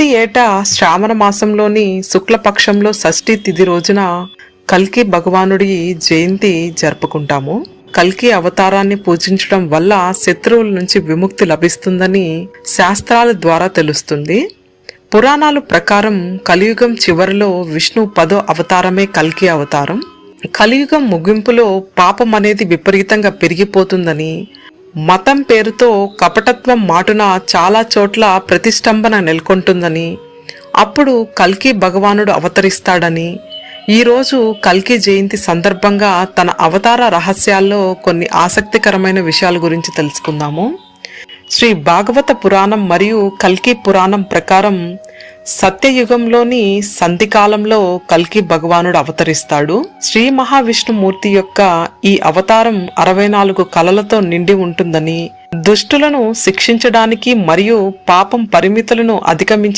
ప్రతి ఏటా శ్రావణ మాసంలోని శుక్లపక్షంలో షష్ఠి తిథి రోజున కల్కి భగవానుడి జయంతి జరుపుకుంటాము. కల్కి అవతారాన్ని పూజించడం వల్ల శత్రువుల నుంచి విముక్తి లభిస్తుందని శాస్త్రాల ద్వారా తెలుస్తుంది. పురాణాల ప్రకారం కలియుగం చివరిలో విష్ణు 10వ అవతారమే కల్కి అవతారం. కలియుగం ముగింపులో పాపం అనేది విపరీతంగా పెరిగిపోతుందని, మతం పేరుతో కపటత్వం మాటున చాలా చోట్ల ప్రతిష్టంభన నెలకొంటుందని, అప్పుడు కల్కి భగవానుడు అవతరిస్తాడని, ఈరోజు కల్కి జయంతి సందర్భంగా తన అవతార రహస్యాల్లో కొన్ని ఆసక్తికరమైన విషయాల గురించి తెలుసుకుందాము. శ్రీ భాగవత పురాణం మరియు కల్కి పురాణం ప్రకారం సత్యయుగంలోని సంధికాలంలో కల్కి భగవానుడు అవతరిస్తాడు. శ్రీ మహావిష్ణుమూర్తి యొక్క ఈ అవతారం 64 కళలతో నిండి ఉంటుందని, దుష్టులను శిక్షించడానికి మరియు పాపం పరిమితులను అధిగమించి